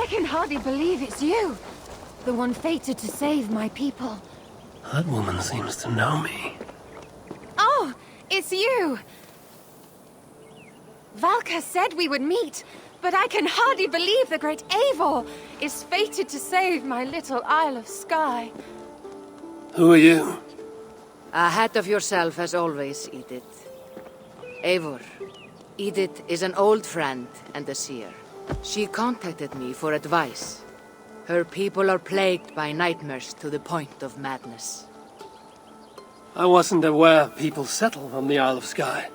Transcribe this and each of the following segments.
I can hardly believe it's you. The one fated to save my people. That woman seems to know me. Oh, it's you! Valka said we would meet, but I can hardly believe the great Eivor is fated to save my little Isle of Skye. Who are you? Ahead of yourself as always, Edith. Eivor. Edith is an old friend and a seer. She contacted me for advice. Her people are plagued by nightmares to the point of madness. I wasn't aware people settle on the Isle of Skye.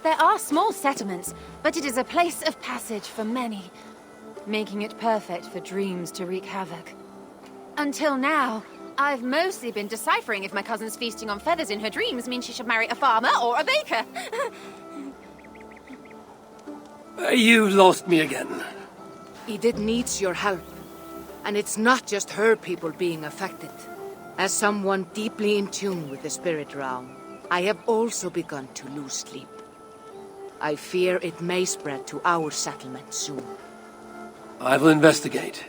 There are small settlements, but it is a place of passage for many, making it perfect for dreams to wreak havoc. Until now, I've mostly been deciphering if my cousin's feasting on feathers in her dreams means she should marry a farmer or a baker. You lost me again. Edith needs your help. And it's not just her people being affected. As someone deeply in tune with the spirit realm, I have also begun to lose sleep. I fear it may spread to our settlement soon. I will investigate.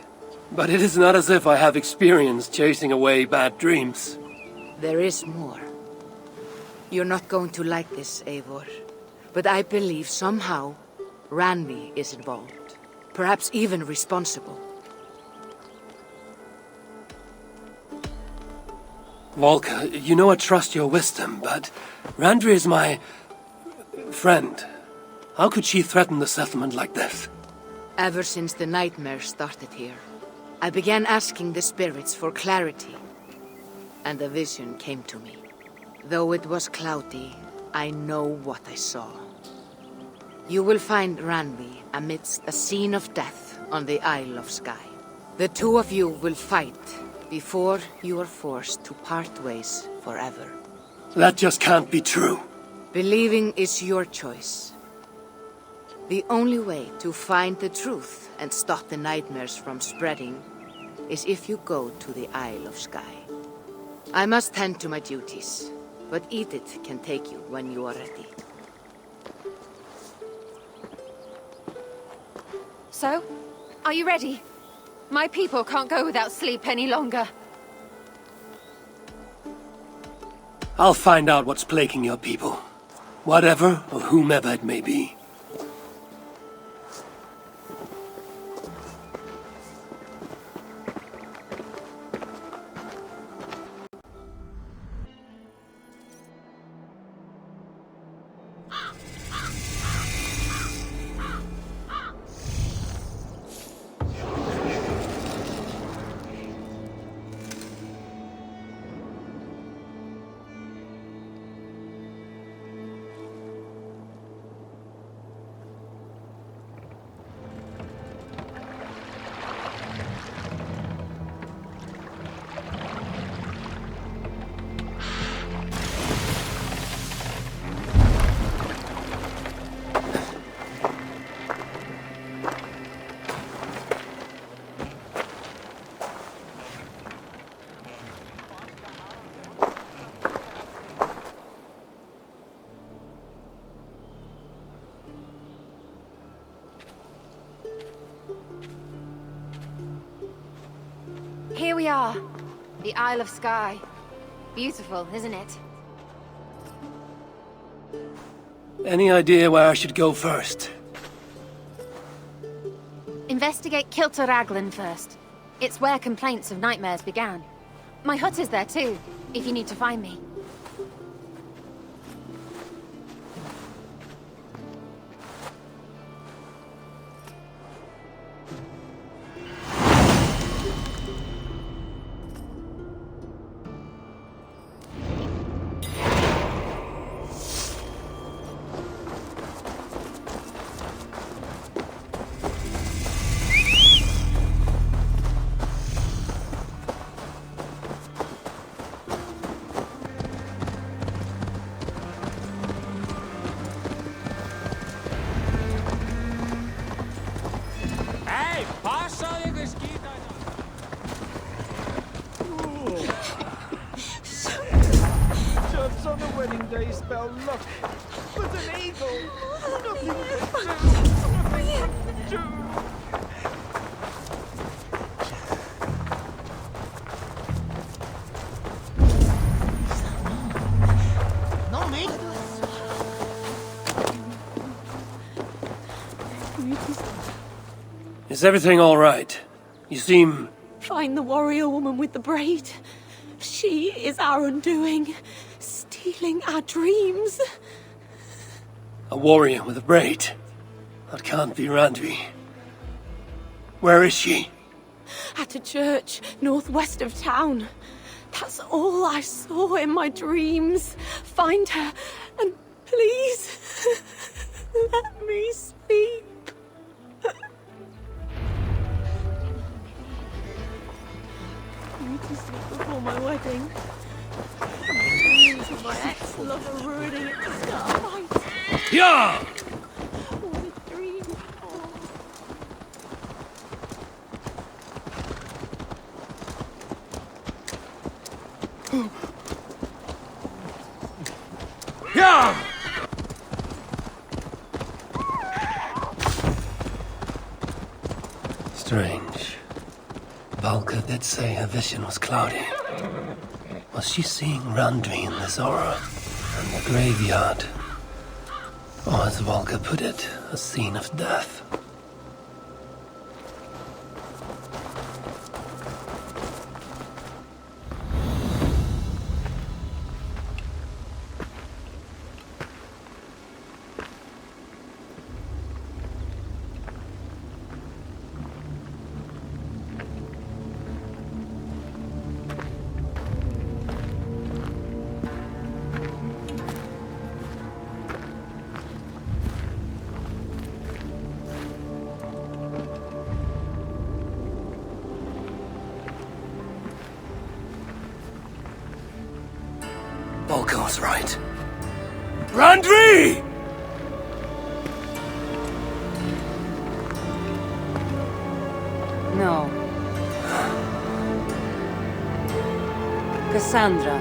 But it is not as if I have experience chasing away bad dreams. There is more. You're not going to like this, Eivor. But I believe somehow Randvi is involved. Perhaps even responsible. Volka, you know I trust your wisdom, but Randvi is my friend. How could she threaten the settlement like this? Ever since the nightmares started here, I began asking the spirits for clarity, and a vision came to me. Though it was cloudy, I know what I saw. You will find Randvi amidst a scene of death on the Isle of Skye. The two of you will fight before you are forced to part ways forever. That just can't be true. Believing is your choice. The only way to find the truth and stop the nightmares from spreading is if you go to the Isle of Skye. I must tend to my duties, but Edith can take you when you are ready. So, are you ready? My people can't go without sleep any longer. I'll find out what's plaguing your people. Whatever or whomever it may be. Here we are, the Isle of Skye. Beautiful, isn't it? Any idea where I should go first? Investigate Kilter Raglan first. It's where complaints of nightmares began. My hut is there too, if you need to find me. Judge on the wedding day spell luck, but an eagle, nothing but do. Is everything all right? You seem... Find the warrior woman with the braid. She is our undoing, stealing our dreams. a warrior with a braid. That can't be Randvi. Where is she? At a church northwest of town. That's all I saw in my dreams. Find her, and please, let me sleep. I need to sleep before my wedding. Dreams of my ex-lover ruining it to start a fight. Yeah! What a dream. Oh. Yeah! Strange. Valka did say her vision was cloudy. Was she seeing Randvi in this aura? And the graveyard? Or as Valka put it, a scene of death? Volko was right. Randvi! No. Kassandra.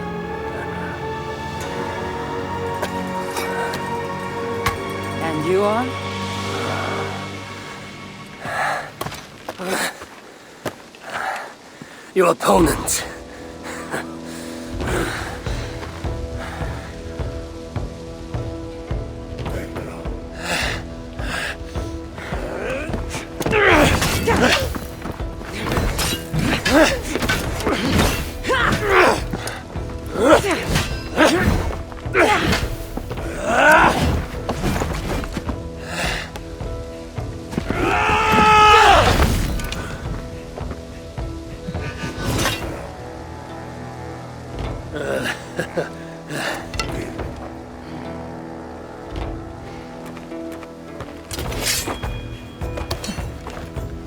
And you are? Your opponent.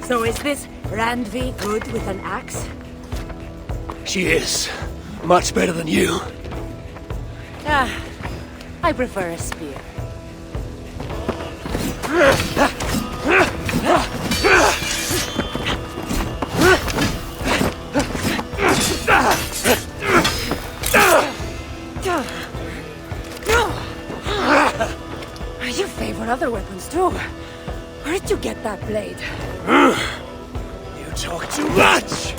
So is this Randvi good with an axe? She is. Much better than you. Ah, I prefer a spear. You favor other weapons too. Where did you get that blade? You talk too much!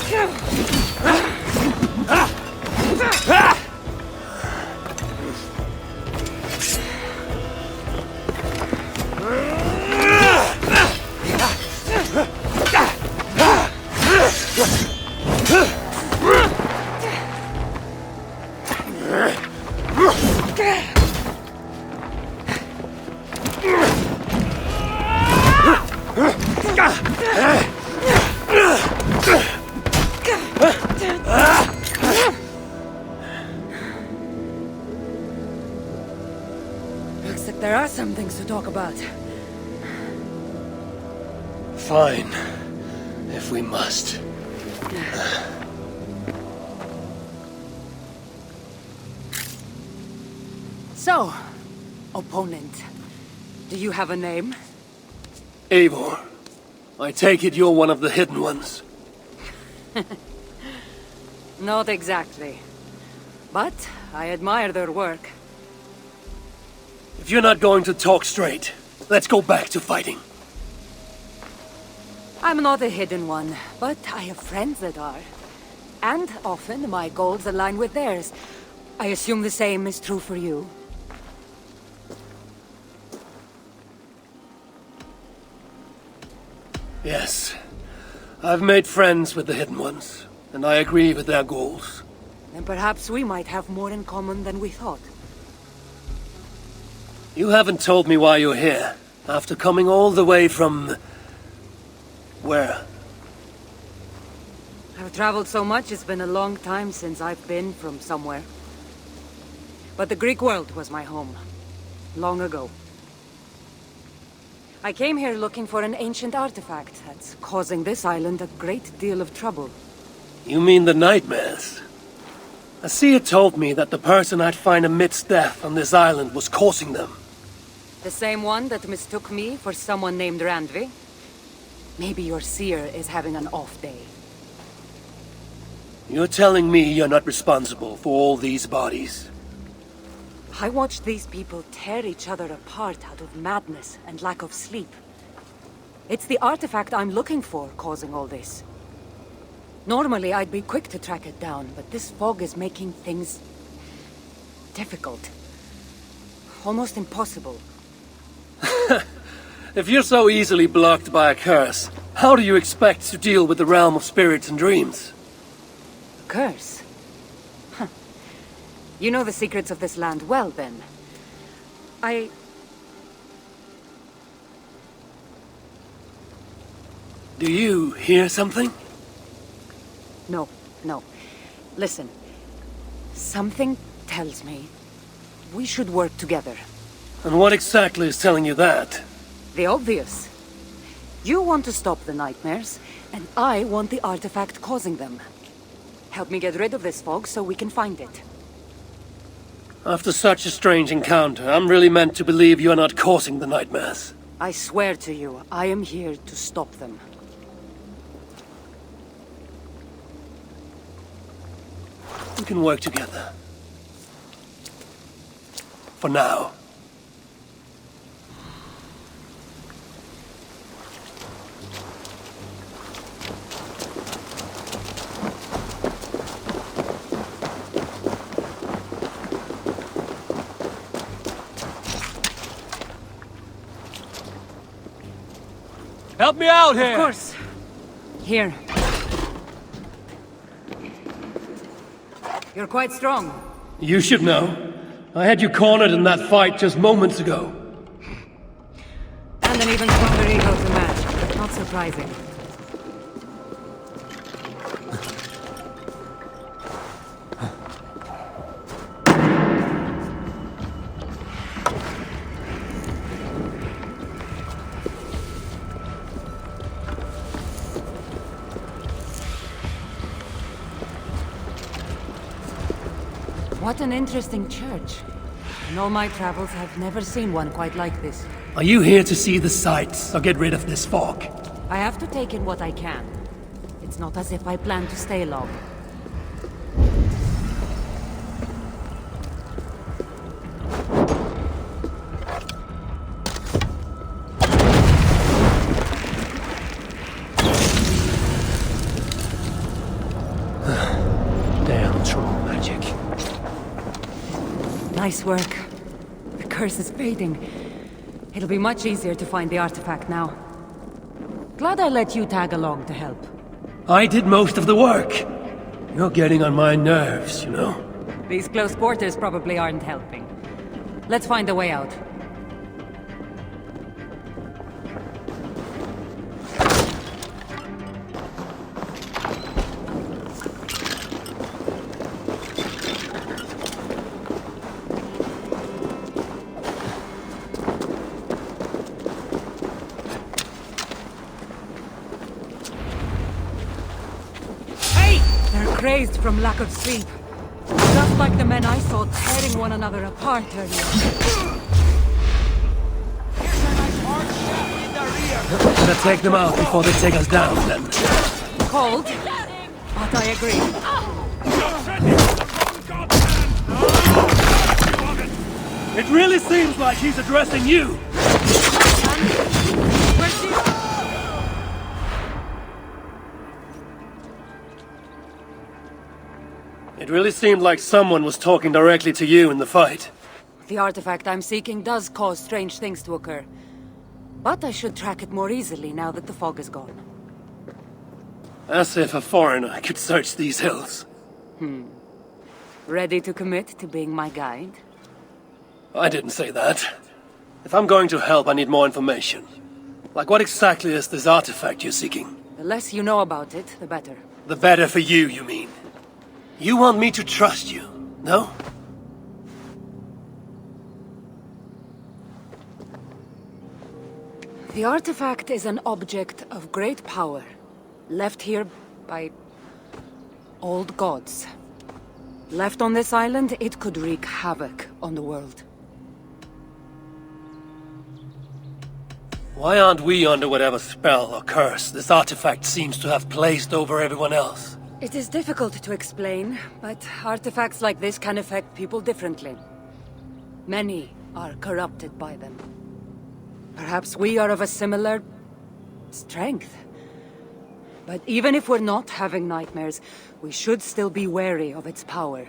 Looks like there are some things to talk about. Fine. If we must. So, opponent, do you have a name? Eivor, I take it you're one of the hidden ones. Not exactly. But I admire their work. If you're not going to talk straight, let's go back to fighting. I'm not a hidden one, but I have friends that are. And often my goals align with theirs. I assume the same is true for you. Yes. I've made friends with the Hidden Ones, and I agree with their goals. Then perhaps we might have more in common than we thought. You haven't told me why you're here, after coming all the way from... where? I've traveled so much, it's been a long time since I've been from somewhere. But the Greek world was my home. Long ago. I came here looking for an ancient artifact that's causing this island a great deal of trouble. You mean the nightmares? A seer told me that the person I'd find amidst death on this island was causing them. The same one that mistook me for someone named Randvi? Maybe your seer is having an off day. You're telling me you're not responsible for all these bodies? I watched these people tear each other apart out of madness and lack of sleep. It's the artifact I'm looking for causing all this. Normally I'd be quick to track it down, but this fog is making things... difficult. Almost impossible. If you're so easily blocked by a curse, how do you expect to deal with the realm of spirits and dreams? A curse? Huh. You know the secrets of this land well, then. Do you hear something? No. Listen. Something tells me we should work together. And what exactly is telling you that? The obvious. You want to stop the nightmares, and I want the artifact causing them. Help me get rid of this fog so we can find it. After such a strange encounter, I'm really meant to believe you're not causing the nightmares. I swear to you, I am here to stop them. We can work together. For now. Help me out here! Of course. Here. You're quite strong. You should know. I had you cornered in that fight just moments ago. And an even stronger ego to match. Not surprising. What an interesting church. In all my travels, I've never seen one quite like this. Are you here to see the sights or get rid of this fog? I have to take in what I can. It's not as if I plan to stay long. Damn troll magic. Nice work. The curse is fading. It'll be much easier to find the artifact now. Glad I let you tag along to help. I did most of the work. You're getting on my nerves, you know? These close quarters probably aren't helping. Let's find a way out. Crazed from lack of sleep. Just like the men I saw tearing one another apart earlier. Better take them out before they take us down, then. Cold, but I agree. It really seems like he's addressing you! Where's she? It really seemed like someone was talking directly to you in the fight. The artifact I'm seeking does cause strange things to occur. But I should track it more easily now that the fog is gone. As if a foreigner could search these hills. Ready to commit to being my guide? I didn't say that. If I'm going to help, I need more information. Like what exactly is this artifact you're seeking? The less you know about it, the better. The better for you, you mean? You want me to trust you, no? The artifact is an object of great power, left here by old gods. Left on this island, it could wreak havoc on the world. Why aren't we under whatever spell or curse this artifact seems to have placed over everyone else? It is difficult to explain, but artifacts like this can affect people differently. Many are corrupted by them. Perhaps we are of a similar strength. But even if we're not having nightmares, we should still be wary of its power.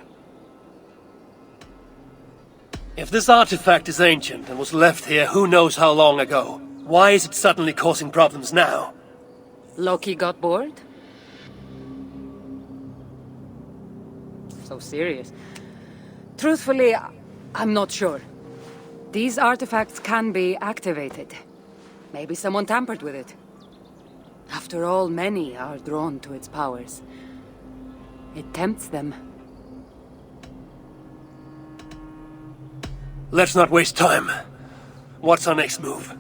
If this artifact is ancient and was left here who knows how long ago, why is it suddenly causing problems now? Loki got bored? So serious. Truthfully, I'm not sure. These artifacts can be activated. Maybe someone tampered with it. After all, many are drawn to its powers. It tempts them. Let's not waste time. What's our next move?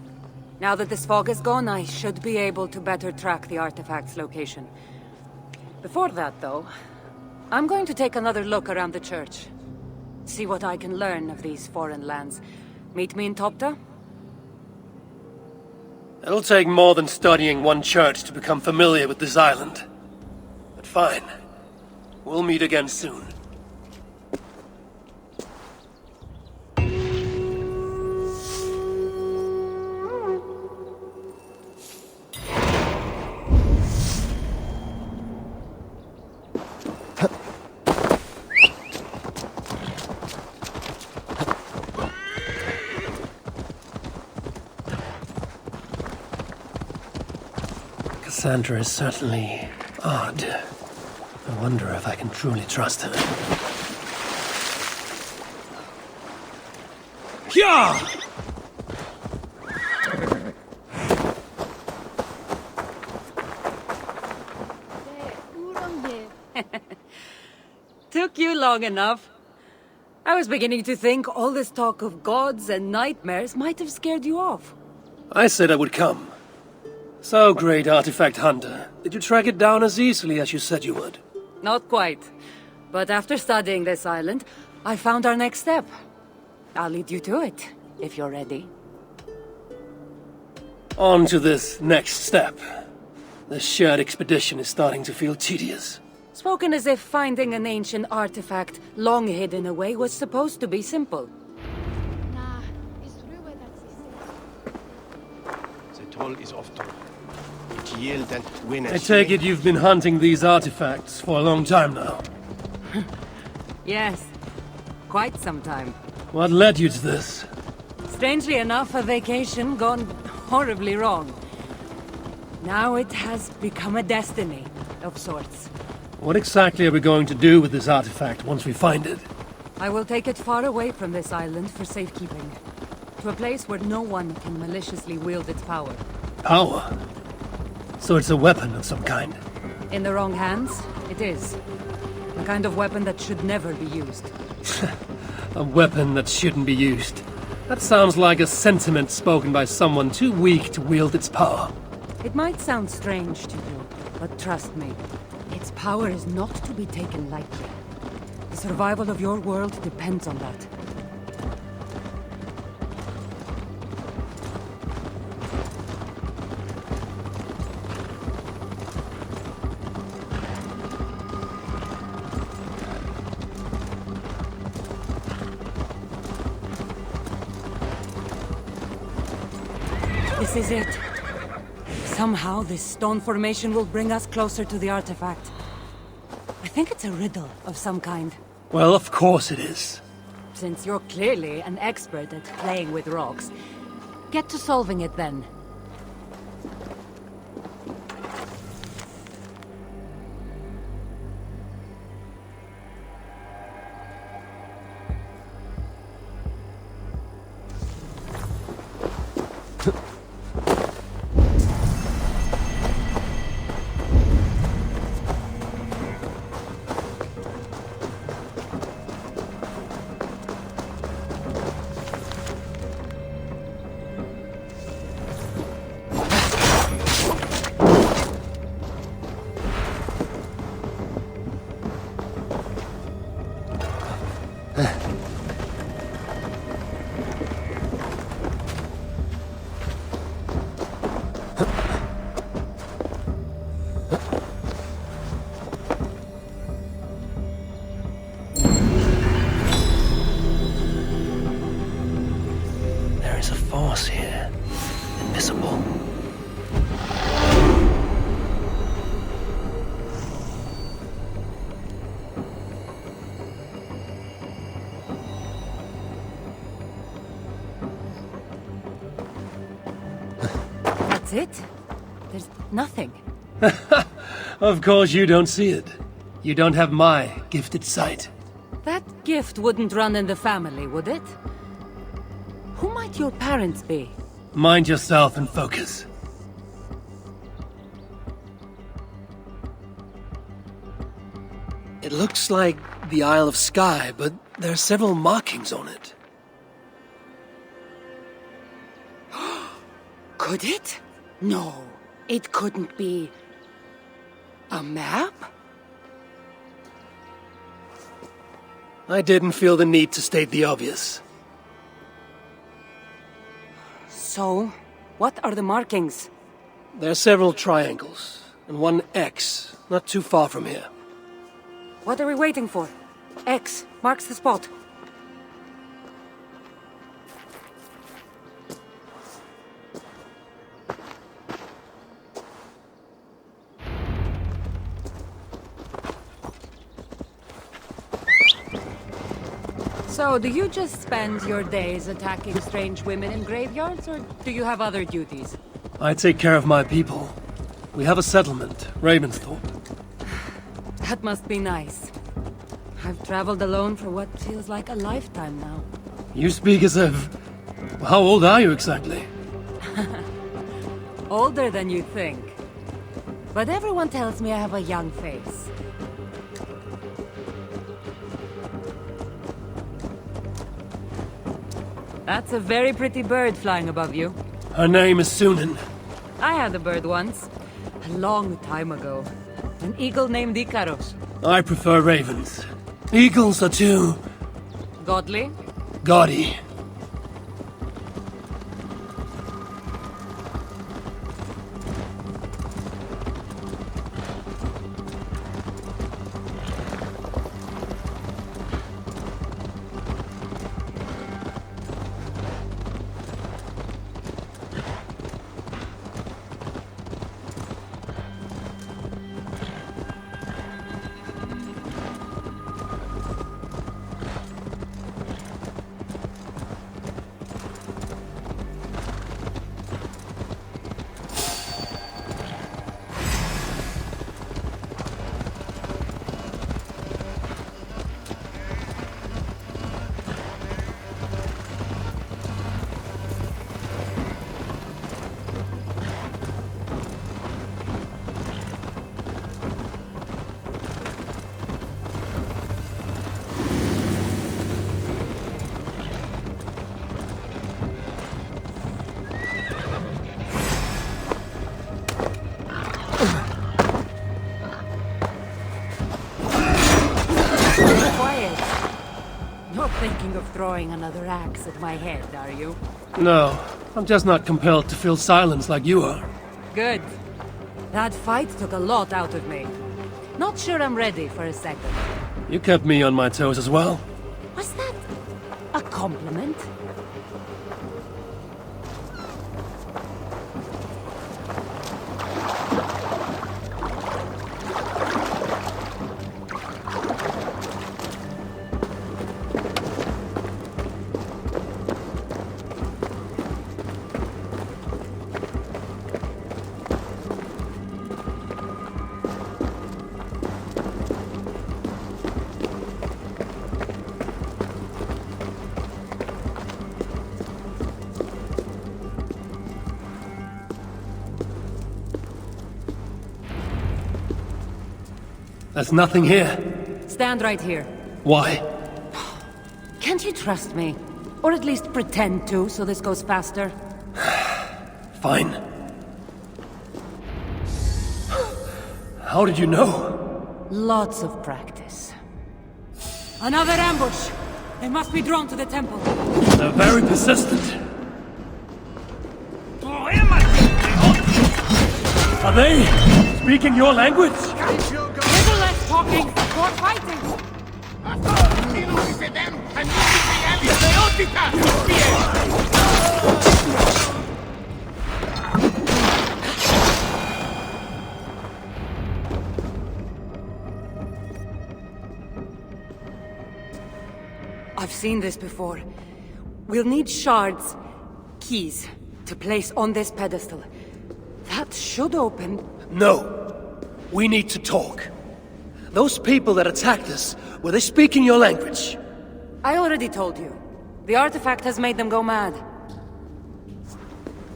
Now that this fog is gone, I should be able to better track the artifact's location. Before that, though, I'm going to take another look around the church. See what I can learn of these foreign lands. Meet me in Topta? It'll take more than studying one church to become familiar with this island. But fine. We'll meet again soon. Kassandra is certainly odd. I wonder if I can truly trust her. Yeah! Took you long enough. I was beginning to think all this talk of gods and nightmares might have scared you off. I said I would come. So, great artifact hunter, did you track it down as easily as you said you would? Not quite. But after studying this island, I found our next step. I'll lead you to it, if you're ready. On to this next step. The shared expedition is starting to feel tedious. Spoken as if finding an ancient artifact long hidden away was supposed to be simple. The toll is off to yield and win. I take it you've been hunting these artifacts for a long time now. Yes, quite some time. What led you to this? Strangely enough, a vacation gone horribly wrong. Now it has become a destiny of sorts. What exactly are we going to do with this artifact once we find it? I will take it far away from this island for safekeeping. To a place where no one can maliciously wield its power. Power? So it's a weapon of some kind? In the wrong hands, it is. A kind of weapon that should never be used. A weapon that shouldn't be used. That sounds like a sentiment spoken by someone too weak to wield its power. It might sound strange to you, but trust me, its power is not to be taken lightly. The survival of your world depends on that. This is it. Somehow, this stone formation will bring us closer to the artifact. I think it's a riddle of some kind. Well, of course it is. Since you're clearly an expert at playing with rocks, get to solving it then. it? There's nothing. Of course you don't see it. You don't have my gifted sight. That gift wouldn't run in the family, would it? Who might your parents be? Mind yourself and focus. It looks like the Isle of Skye, but there are several markings on it. Could it? No, it couldn't be. A map? I didn't feel the need to state the obvious. So, what are the markings? There are several triangles, and one X, not too far from here. What are we waiting for? X marks the spot. So, do you just spend your days attacking strange women in graveyards, or do you have other duties? I take care of my people. We have a settlement, Ravensthorpe. That must be nice. I've traveled alone for what feels like a lifetime now. You speak as if... How old are you exactly? Older than you think. But everyone tells me I have a young face. That's a very pretty bird flying above you. Her name is Sunan. I had a bird once. A long time ago. An eagle named Ikaros. I prefer ravens. Eagles are too... Godly? gaudy. Thinking of throwing another axe at my head, are you? No, I'm just not compelled to feel silence like you are. Good. That fight took a lot out of me. Not sure I'm ready for a second. You kept me on my toes as well. Was that a compliment? There's nothing here. Stand right here. Why? Can't you trust me? Or at least pretend to, so this goes faster? Fine. How did you know? Lots of practice. Another ambush! They must be drawn to the temple. They're very persistent. Are they speaking your language? Little less talking, more fighting! I've seen this before. We'll need shards, keys, to place on this pedestal. should open. No. We need to talk. Those people that attacked us, were they speaking your language? I already told you. The artifact has made them go mad.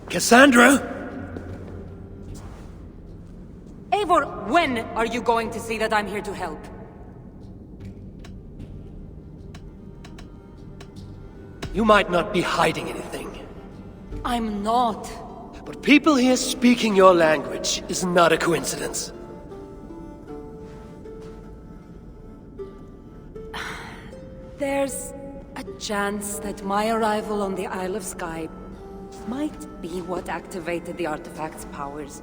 Kassandra? Eivor, when are you going to see that I'm here to help? You might not be hiding anything, I'm not. but people here speaking your language is not a coincidence. There's a chance that my arrival on the Isle of Skye might be what activated the artifact's powers.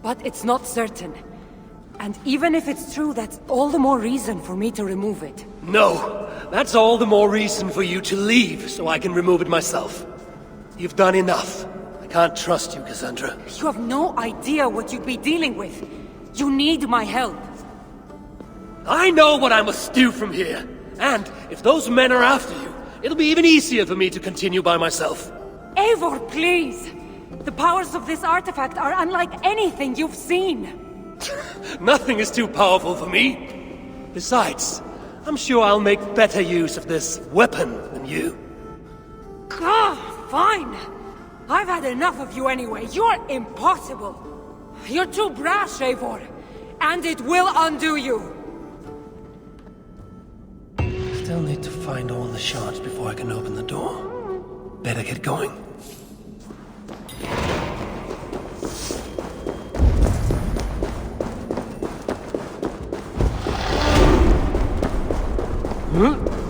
But it's not certain. And even if it's true, that's all the more reason for me to remove it. No, that's all the more reason for you to leave so I can remove it myself. You've done enough. I can't trust you, Kassandra. You have no idea what you'd be dealing with. You need my help. I know what I must do from here. And if those men are after you, it'll be even easier for me to continue by myself. Eivor, please! The powers of this artifact are unlike anything you've seen. Nothing is too powerful for me. Besides, I'm sure I'll make better use of this weapon than you. Ah, fine. I've had enough of you anyway. You're impossible. You're too brash, Eivor. And it will undo you. Still need to find all the shards before I can open the door. Better get going. Huh?